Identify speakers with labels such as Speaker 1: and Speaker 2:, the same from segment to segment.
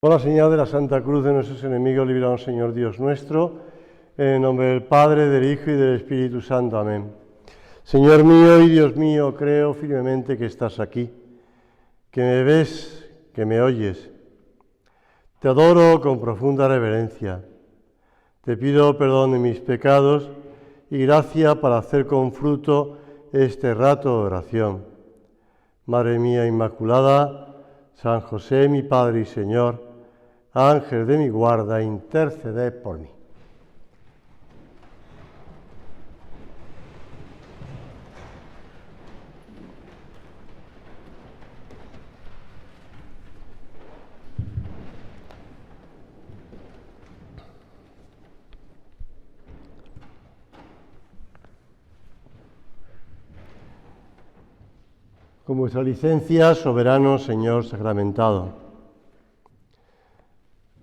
Speaker 1: Por la señal de la Santa Cruz de nuestros enemigos, líbranos, Señor Dios nuestro, en el nombre del Padre, del Hijo y del Espíritu Santo. Amén. Señor mío y Dios mío, creo firmemente que estás aquí, que me ves, que me oyes. Te adoro con profunda reverencia. Te pido perdón de mis pecados y gracia para hacer con fruto este rato de oración. Madre mía Inmaculada, San José, mi Padre y Señor, Ángel de mi guarda, interceded por mí. Con vuestra licencia, soberano Señor sacramentado,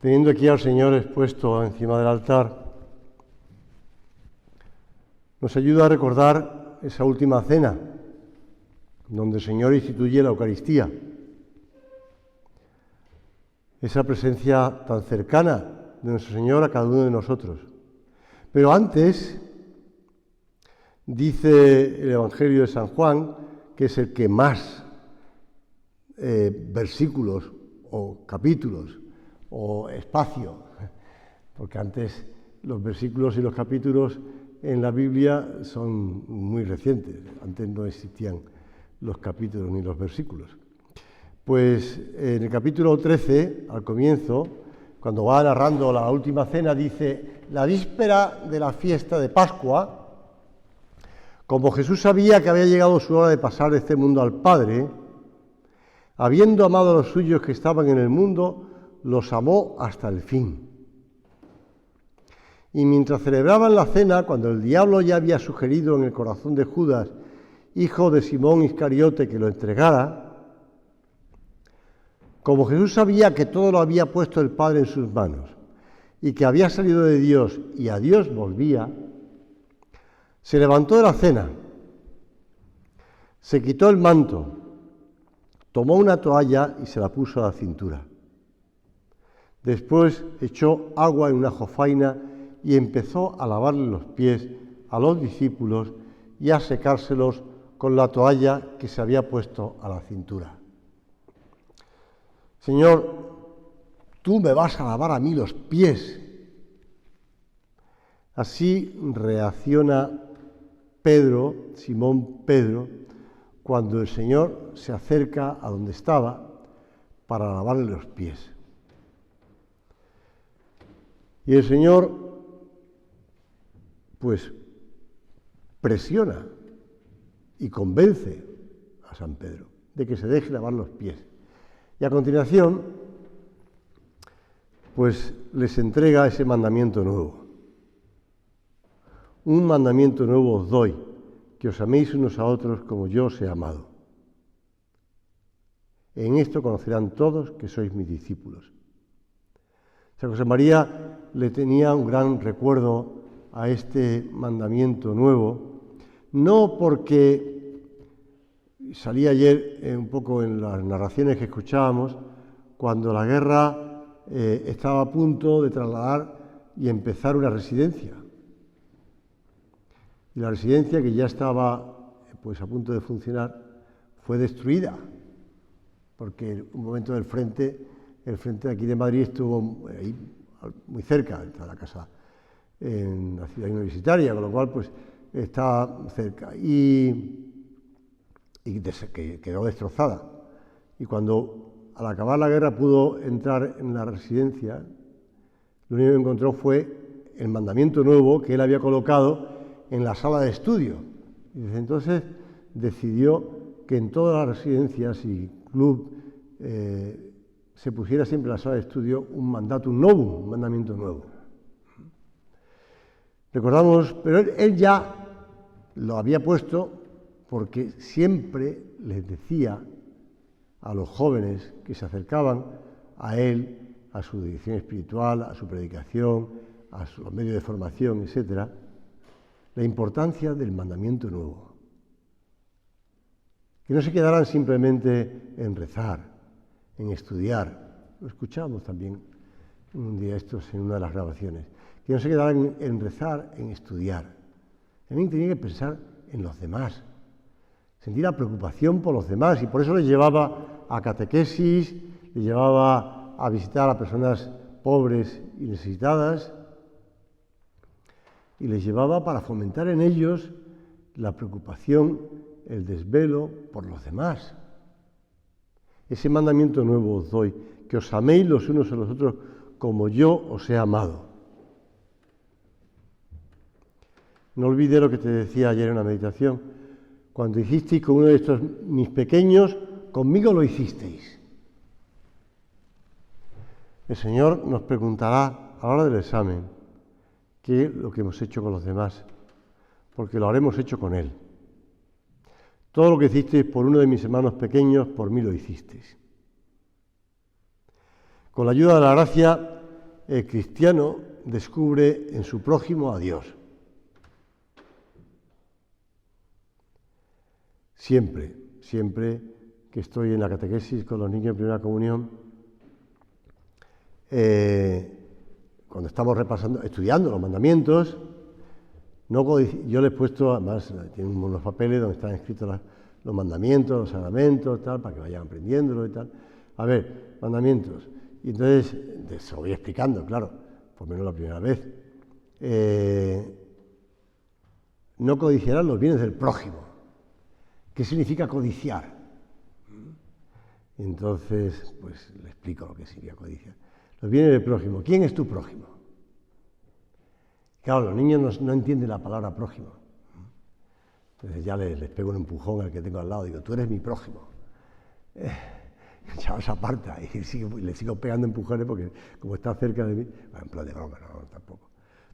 Speaker 1: teniendo aquí al Señor expuesto encima del altar, nos ayuda a recordar esa última cena, donde el Señor instituye la Eucaristía, esa presencia tan cercana de nuestro Señor a cada uno de nosotros. Pero antes, dice el Evangelio de San Juan, que es el que más versículos o capítulos o espacio, porque antes los versículos y los capítulos en la Biblia son muy recientes, antes no existían los capítulos ni los versículos. Pues en el capítulo 13, al comienzo, cuando va narrando la última cena, dice: la víspera de la fiesta de Pascua, como Jesús sabía que había llegado su hora de pasar de este mundo al Padre, habiendo amado a los suyos que estaban en el mundo, los amó hasta el fin. Y mientras celebraban la cena, cuando el diablo ya había sugerido en el corazón de Judas, hijo de Simón Iscariote, que lo entregara, como Jesús sabía que todo lo había puesto el Padre en sus manos y que había salido de Dios y a Dios volvía, se levantó de la cena, se quitó el manto, tomó una toalla y se la puso a la cintura. Después echó agua en una jofaina y empezó a lavarle los pies a los discípulos y a secárselos con la toalla que se había puesto a la cintura. Señor, tú me vas a lavar a mí los pies. Así reacciona Pedro, Simón Pedro, cuando el Señor se acerca a donde estaba para lavarle los pies. Y el Señor, pues, presiona y convence a San Pedro de que se deje lavar los pies. Y a continuación, pues, les entrega ese mandamiento nuevo. Un mandamiento nuevo os doy, que os améis unos a otros como yo os he amado. En esto conocerán todos que sois mis discípulos. San José María le tenía un gran recuerdo a este mandamiento nuevo, no porque salí ayer un poco en las narraciones que escuchábamos, cuando la guerra estaba a punto de trasladar y empezar una residencia. Y la residencia, que ya estaba pues a punto de funcionar, fue destruida, porque en un momento el frente de aquí de Madrid estuvo ahí muy cerca, está la casa en la ciudad universitaria, con lo cual pues está cerca, y que quedó destrozada. Y cuando al acabar la guerra pudo entrar en la residencia, lo único que encontró fue el mandamiento nuevo que él había colocado en la sala de estudio. Y desde entonces decidió que en todas las residencias y club se pusiera siempre en la sala de estudio un mandatum novum, un mandamiento nuevo. Recordamos, pero él ya lo había puesto porque siempre les decía a los jóvenes que se acercaban a él, a su dirección espiritual, a su predicación, a los medios de formación, etcétera, la importancia del mandamiento nuevo. Que no se quedaran simplemente en rezar, en estudiar, lo escuchábamos también un día estos en una de las grabaciones, que no se quedaran en rezar, en estudiar. También tenía que pensar en los demás, sentir la preocupación por los demás, y por eso les llevaba a catequesis, les llevaba a visitar a personas pobres y necesitadas, y les llevaba para fomentar en ellos la preocupación, el desvelo por los demás. Ese mandamiento nuevo os doy, que os améis los unos a los otros como yo os he amado. No olvides lo que te decía ayer en la meditación. Cuando hicisteis con uno de estos mis pequeños, conmigo lo hicisteis. El Señor nos preguntará a la hora del examen qué es lo que hemos hecho con los demás, porque lo habremos hecho con Él. Todo lo que hicisteis por uno de mis hermanos pequeños, por mí lo hicisteis. Con la ayuda de la gracia, el cristiano descubre en su prójimo a Dios. Siempre que estoy en la catequesis con los niños en primera comunión, cuando estamos repasando, estudiando los mandamientos, yo les he puesto, además, tienen unos papeles donde están escritos los mandamientos, los sacramentos, tal, para que vayan aprendiéndolo y tal. A ver, mandamientos. Y entonces, se lo voy explicando, claro, por lo menos la primera vez. No codiciarás los bienes del prójimo. ¿Qué significa codiciar? Entonces, pues le explico lo que significa codiciar. Los bienes del prójimo. ¿Quién es tu prójimo? Claro, los niños no entienden la palabra prójimo. Entonces ya les pego un empujón al que tengo al lado, digo, tú eres mi prójimo. El chaval se aparta y le sigo pegando empujones porque como está cerca de mí, bueno, en plan de broma, no, tampoco.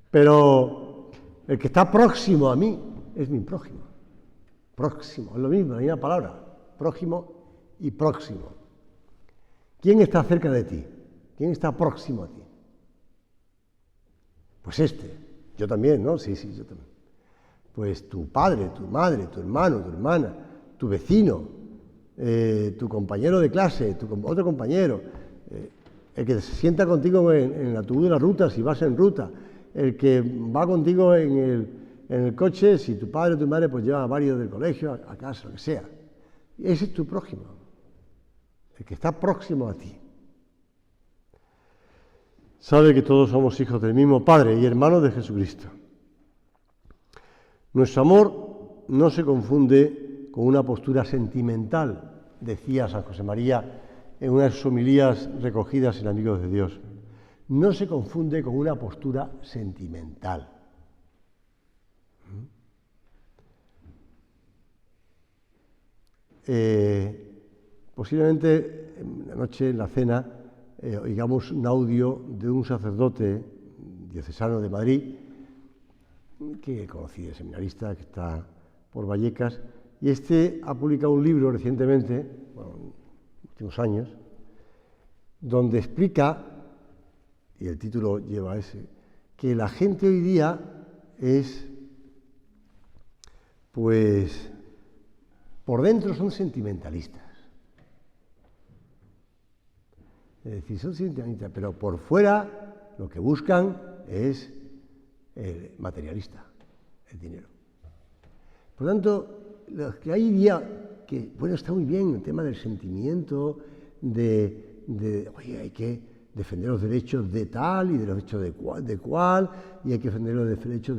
Speaker 1: Pero el que está próximo a mí es mi prójimo. Próximo, es lo mismo, la misma palabra, prójimo y próximo. ¿Quién está cerca de ti? ¿Quién está próximo a ti? Pues yo también, ¿no? Sí, yo también. Pues tu padre, tu madre, tu hermano, tu hermana, tu vecino, tu compañero de clase, otro compañero, el que se sienta contigo en el autobús de la ruta, si vas en ruta, el que va contigo en el coche, si tu padre o tu madre pues lleva a varios del colegio, a casa, lo que sea. Ese es tu prójimo, el que está próximo a ti. Sabe que todos somos hijos del mismo Padre y hermanos de Jesucristo. Nuestro amor no se confunde con una postura sentimental, decía San José María en unas homilías recogidas en Amigos de Dios. No se confunde con una postura sentimental. Posiblemente anoche en la cena oigamos un audio de un sacerdote diocesano de Madrid que conocí, de seminarista, que está por Vallecas, y ha publicado un libro recientemente, bueno, en los últimos años, donde explica, y el título lleva ese, que la gente hoy día es, pues, por dentro son sentimentalistas. Es decir, son sentimentalistas, pero por fuera lo que buscan es el materialista, el dinero. Por tanto, lo que hay día que, bueno, está muy bien el tema del sentimiento, oye, hay que defender los derechos de tal y de los derechos de cual, y hay que defender los derechos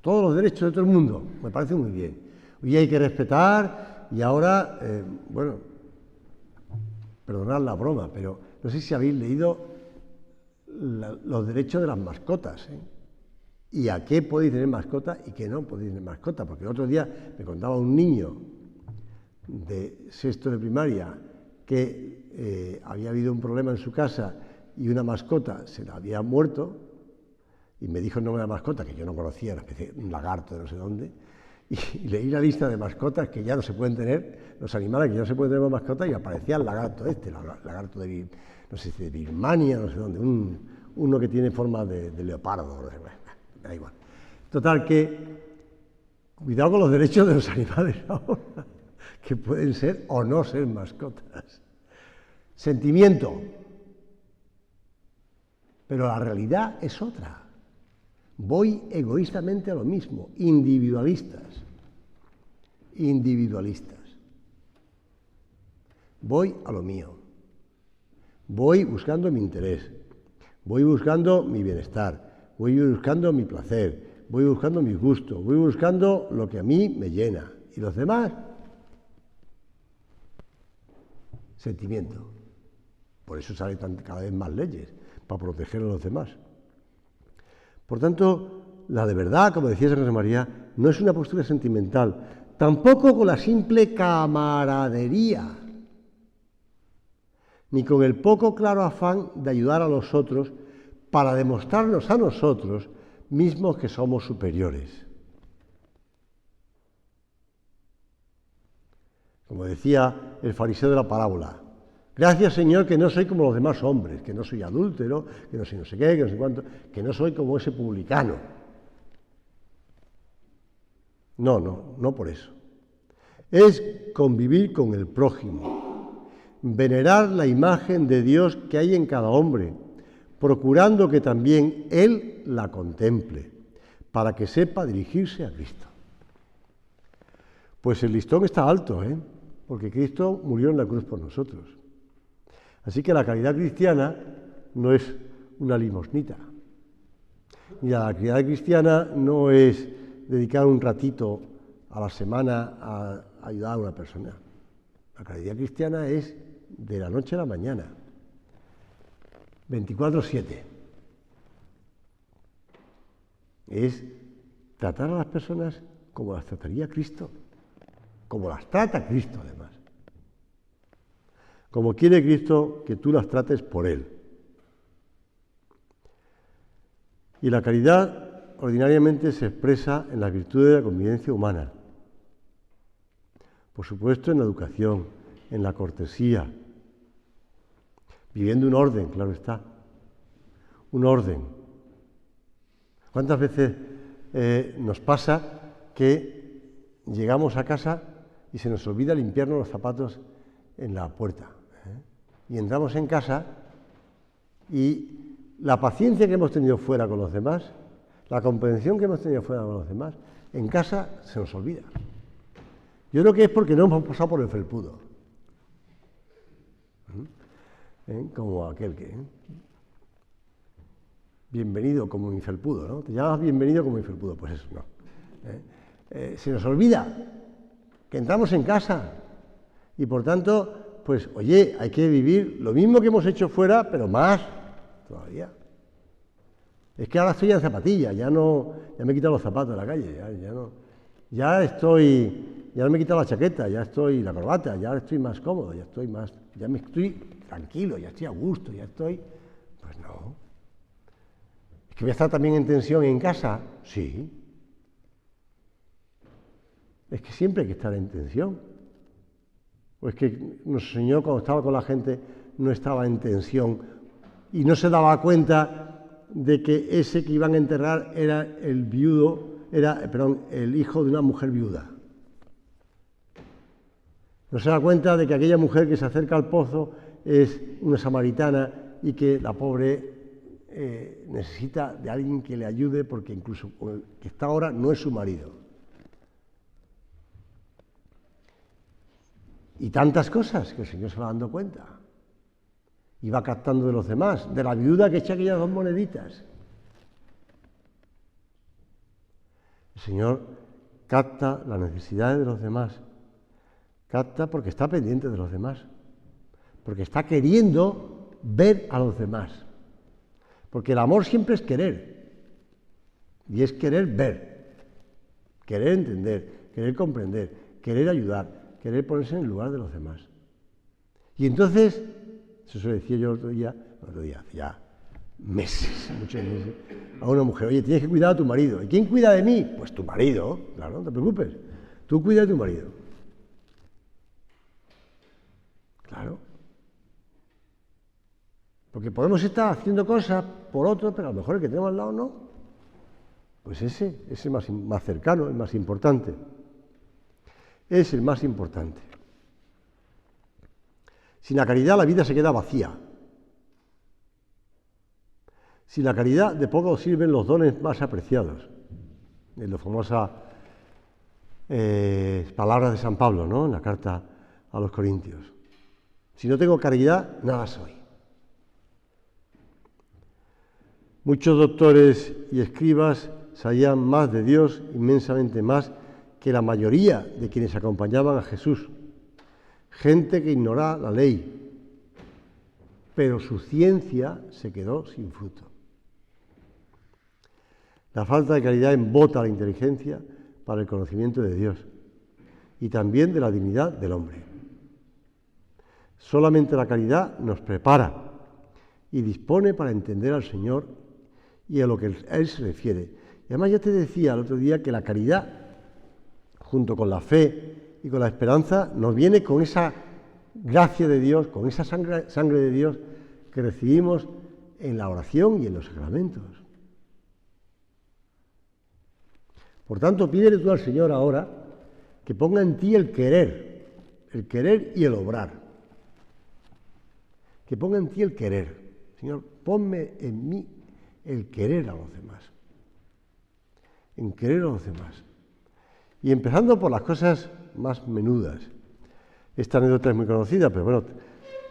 Speaker 1: todos los derechos de todo el mundo, me parece muy bien. Oye, hay que respetar, y ahora, bueno, perdonad la broma, pero no sé si habéis leído los derechos de las mascotas, ¿eh? Y a qué podéis tener mascota y qué no podéis tener mascota, porque el otro día me contaba un niño de sexto de primaria que había habido un problema en su casa y una mascota se le había muerto, y me dijo el nombre de la mascota, que yo no conocía, una especie de un lagarto de no sé dónde, y leí la lista de mascotas que ya no se pueden tener, los animales que ya no se pueden tener como mascotas, y aparecía el lagarto el lagarto de, no sé si de Birmania, no sé dónde, uno que tiene forma de leopardo, no sé, bueno, da igual. Total, que cuidado con los derechos de los animales ahora, que pueden ser o no ser mascotas. sentimiento. Pero la realidad es otra. Voy egoístamente a lo mismo, individualistas. Voy a lo mío. Voy buscando mi interés. Voy buscando mi bienestar. Voy buscando mi placer. Voy buscando mi gusto. Voy buscando lo que a mí me llena. ¿Y los demás? Sentimiento. Por eso salen cada vez más leyes, para proteger a los demás. Por tanto, la de verdad, como decía San José María, no es una postura sentimental, tampoco con la simple camaradería, ni con el poco claro afán de ayudar a los otros para demostrarnos a nosotros mismos que somos superiores. Como decía el fariseo de la parábola, gracias, Señor, que no soy como los demás hombres, que no soy adúltero, que no soy no sé qué, que no sé cuánto, que no soy como ese publicano. No por eso. Es convivir con el prójimo, venerar la imagen de Dios que hay en cada hombre, procurando que también Él la contemple, para que sepa dirigirse a Cristo. Pues el listón está alto, porque Cristo murió en la cruz por nosotros. Así que la caridad cristiana no es una limosnita. Y la caridad cristiana no es dedicar un ratito a la semana a ayudar a una persona. La caridad cristiana es de la noche a la mañana, 24/7. Es tratar a las personas como las trataría Cristo, como las trata Cristo además. Como quiere Cristo que tú las trates por Él. Y la caridad ordinariamente se expresa en las virtudes de la convivencia humana. Por supuesto, en la educación, en la cortesía, viviendo un orden, claro está. Un orden. ¿Cuántas veces nos pasa que llegamos a casa y se nos olvida limpiarnos los zapatos en la puerta? Y entramos en casa y la paciencia que hemos tenido fuera con los demás, la comprensión que hemos tenido fuera con los demás, en casa se nos olvida. Yo creo que es porque no hemos pasado por el felpudo. Como aquel que... Bienvenido como mi felpudo, ¿no? Te llamas bienvenido como mi felpudo, pues eso, no. Se nos olvida que entramos en casa y por tanto... Pues, oye, hay que vivir lo mismo que hemos hecho fuera, pero más todavía. Es que ahora estoy en zapatillas, ya me he quitado los zapatos de la calle, ya no me he quitado la chaqueta, ya estoy la corbata, ya estoy más cómodo, ya me estoy tranquilo, ya estoy a gusto, pues no. ¿Es que voy a estar también en tensión en casa? Sí. Es que siempre hay que estar en tensión. O es que nuestro Señor cuando estaba con la gente no estaba en tensión y no se daba cuenta de que ese que iban a enterrar era el hijo de una mujer viuda. No se da cuenta de que aquella mujer que se acerca al pozo es una samaritana y que la pobre necesita de alguien que le ayude porque incluso el que está ahora no es su marido. Y tantas cosas que el Señor se va dando cuenta. Y va captando de los demás, de la viuda que echa aquellas 2 moneditas. El Señor capta las necesidades de los demás. Capta porque está pendiente de los demás. Porque está queriendo ver a los demás. Porque el amor siempre es querer. Y es querer ver. Querer entender, querer comprender, querer ayudar. Querer ponerse en el lugar de los demás. Y entonces, eso decía yo el otro día, ya meses, muchos meses, a una mujer, oye, tienes que cuidar a tu marido. ¿Y quién cuida de mí? Pues tu marido, claro, no te preocupes. Tú cuida de tu marido. Claro. Porque podemos estar haciendo cosas por otro, pero a lo mejor el que tenemos al lado no. Pues ese es el más cercano, el más importante. Es el más importante. Sin la caridad la vida se queda vacía. Sin la caridad de poco sirven los dones más apreciados. En las famosas palabras de San Pablo, ¿no? En la carta a los Corintios. Si no tengo caridad, nada soy. Muchos doctores y escribas sabían más de Dios, inmensamente más, que la mayoría de quienes acompañaban a Jesús. Gente que ignoraba la ley, pero su ciencia se quedó sin fruto. La falta de caridad embota la inteligencia para el conocimiento de Dios y también de la dignidad del hombre. Solamente la caridad nos prepara y dispone para entender al Señor y a lo que a Él se refiere. Y además ya te decía el otro día que la caridad, junto con la fe y con la esperanza, nos viene con esa gracia de Dios, con esa sangre de Dios que recibimos en la oración y en los sacramentos. Por tanto, pídele tú al Señor ahora que ponga en ti el querer y el obrar. Que ponga en ti el querer. Señor, ponme en mí el querer a los demás. En querer a los demás. Y empezando por las cosas más menudas. Esta anécdota es muy conocida, pero bueno,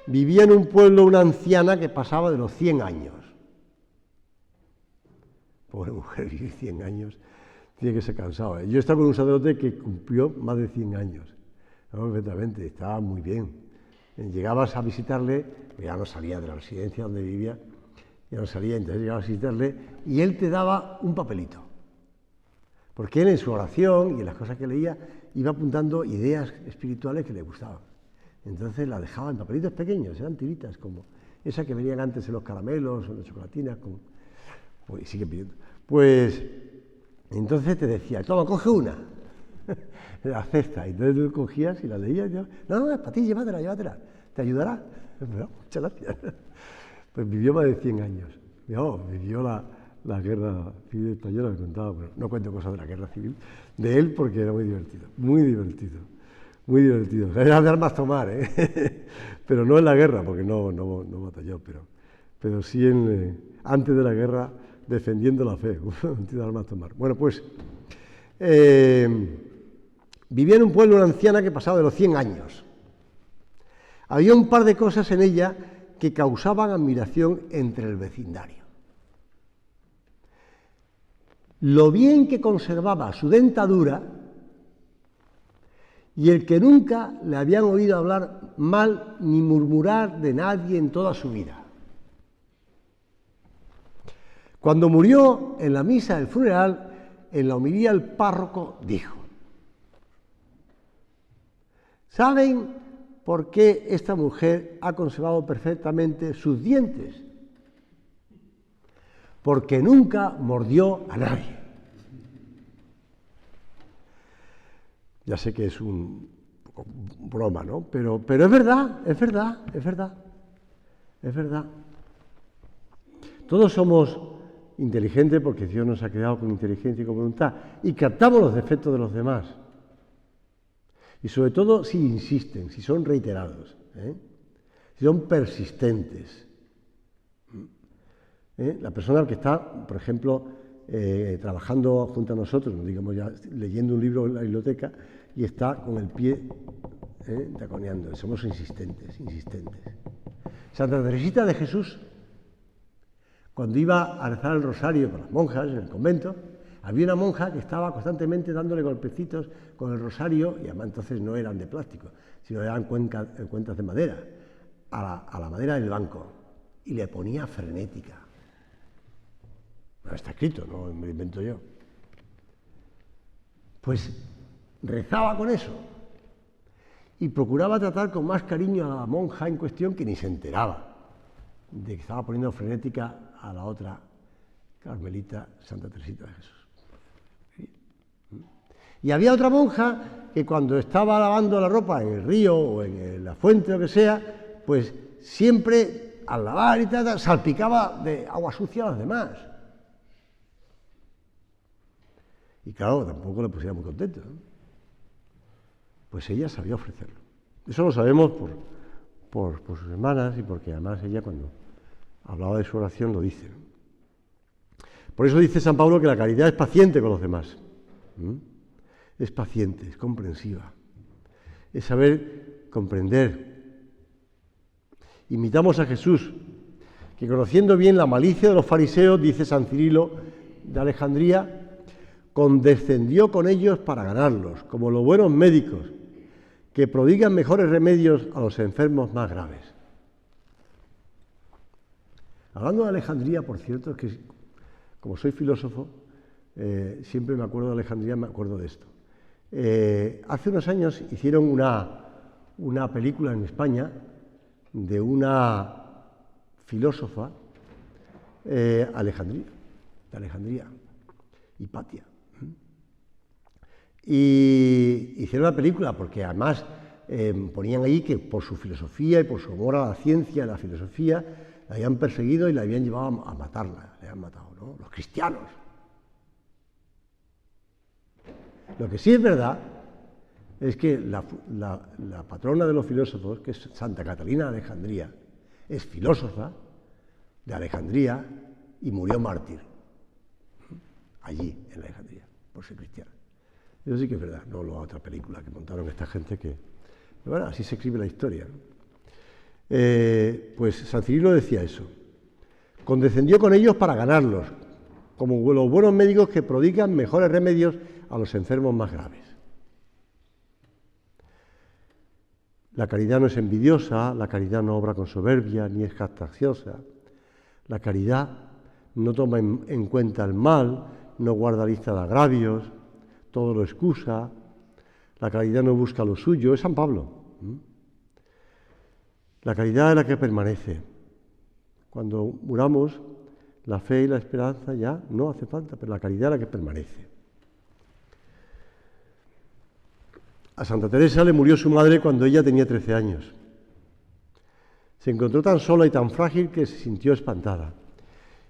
Speaker 1: vivía en un pueblo una anciana que pasaba de los 100 años. Pobre mujer, vivir 100 años, tiene que ser cansado. Yo estaba con un sacerdote que cumplió más de 100 años. Perfectamente, estaba muy bien. Llegabas a visitarle, ya no salía de la residencia donde vivía, ya no salía, entonces llegabas a visitarle y él te daba un papelito. Porque él en su oración y en las cosas que leía iba apuntando ideas espirituales que le gustaban. Entonces las dejaba en papelitos pequeños, eran tiritas, como esas que venían antes en los caramelos o en las chocolatinas, pues sigue pidiendo. Pues entonces te decía, toma, coge una, la cesta, y entonces tú cogías y la leías, y yo, no, es para ti, llévatela, te ayudará. Pero, muchas gracias. Pues vivió más de 100 años, vivió la guerra civil española, me contaba, pero no cuento cosas de la guerra civil, de él porque era muy divertido, muy divertido, muy divertido. Era de armas tomar, pero no en la guerra, porque no batalló, pero sí antes de la guerra, defendiendo la fe, de armas tomar. Bueno, pues vivía en un pueblo una anciana que pasaba de los 100 años. Había un par de cosas en ella que causaban admiración entre el vecindario. Lo bien que conservaba su dentadura y el que nunca le habían oído hablar mal ni murmurar de nadie en toda su vida. Cuando murió en la misa del funeral, en la homilía el párroco dijo: ¿saben por qué esta mujer ha conservado perfectamente sus dientes? Porque nunca mordió a nadie. Ya sé que es un poco broma, ¿no? Pero es verdad, es verdad, es verdad, es verdad. Todos somos inteligentes porque Dios nos ha creado con inteligencia y con voluntad y captamos los defectos de los demás. Y sobre todo si insisten, si son reiterados, si son persistentes. La persona que está, por ejemplo, trabajando junto a nosotros, digamos ya leyendo un libro en la biblioteca y está con el pie taconeando. Somos insistentes. Santa Teresita de Jesús, cuando iba a rezar el rosario con las monjas en el convento, había una monja que estaba constantemente dándole golpecitos con el rosario, y además entonces no eran de plástico, sino eran cuentas de madera, a la madera del banco, y le ponía frenética. No está escrito, no me lo invento yo. Pues rezaba con eso y procuraba tratar con más cariño a la monja en cuestión, que ni se enteraba de que estaba poniendo frenética a la otra carmelita, Santa Teresita de Jesús. Y había otra monja que cuando estaba lavando la ropa en el río o en la fuente o lo que sea, pues siempre al lavar y tal, salpicaba de agua sucia a los demás. Y claro, tampoco le pusiera muy contento, ¿no? Pues ella sabía ofrecerlo. Eso lo sabemos por sus hermanas y porque además ella cuando hablaba de su oración lo dice. Por eso dice San Pablo que la caridad es paciente con los demás. Es paciente, es comprensiva, es saber comprender. Imitamos a Jesús, que conociendo bien la malicia de los fariseos, dice San Cirilo de Alejandría, condescendió con ellos para ganarlos, como los buenos médicos, que prodigan mejores remedios a los enfermos más graves. Hablando de Alejandría, por cierto, es que como soy filósofo, siempre me acuerdo de Alejandría, me acuerdo de esto. Hace unos años hicieron una película en España de una filósofa, Alejandría, Hipatia. Y hicieron la película porque además ponían ahí que por su filosofía y por su amor a la ciencia y la filosofía la habían perseguido y la habían llevado a matarla, la habían matado, ¿no? Los cristianos. Lo que sí es verdad es que la patrona de los filósofos, que es Santa Catalina de Alejandría, es filósofa de Alejandría y murió mártir allí, en Alejandría, por ser cristiana. Eso sí que es verdad, no la otra película que montaron esta gente que... Bueno, así se escribe la historia, ¿no? Pues San Cirilo decía eso. Condescendió con ellos para ganarlos, como los buenos médicos que prodigan mejores remedios a los enfermos más graves. La caridad no es envidiosa, la caridad no obra con soberbia, ni es jactanciosa. La caridad no toma en cuenta el mal, no guarda lista de agravios, todo lo excusa. La caridad no busca lo suyo, es San Pablo. La caridad es la que permanece. Cuando muramos, la fe y la esperanza ya no hace falta, pero la caridad es la que permanece. A Santa Teresa le murió su madre cuando ella tenía 13 años. Se encontró tan sola y tan frágil que se sintió espantada.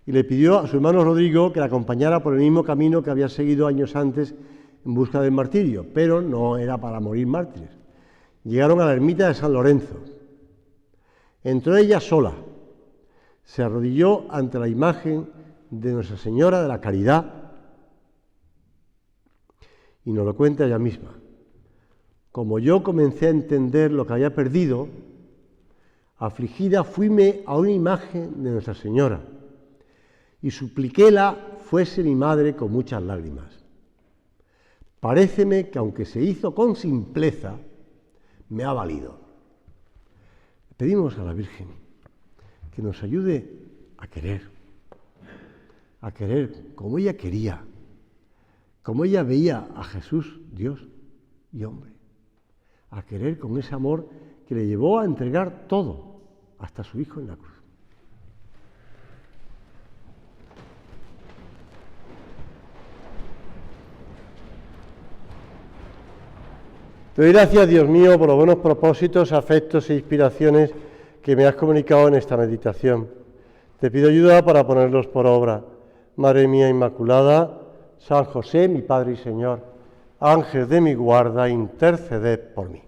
Speaker 1: Y le pidió a su hermano Rodrigo que la acompañara por el mismo camino que había seguido años antes en busca del martirio, pero no era para morir mártires. Llegaron a la ermita de San Lorenzo. Entró ella sola, se arrodilló ante la imagen de Nuestra Señora de la Caridad y nos lo cuenta ella misma. Como yo comencé a entender lo que había perdido, afligida fuime a una imagen de Nuestra Señora y supliquéla fuese mi madre con muchas lágrimas. Paréceme que aunque se hizo con simpleza, me ha valido. Pedimos a la Virgen que nos ayude a querer como ella quería, como ella veía a Jesús, Dios y hombre, a querer con ese amor que le llevó a entregar todo, hasta su Hijo en la cruz. Te doy gracias, Dios mío, por los buenos propósitos, afectos e inspiraciones que me has comunicado en esta meditación. Te pido ayuda para ponerlos por obra. Madre mía Inmaculada, San José, mi Padre y Señor, ángel de mi guarda, interceded por mí.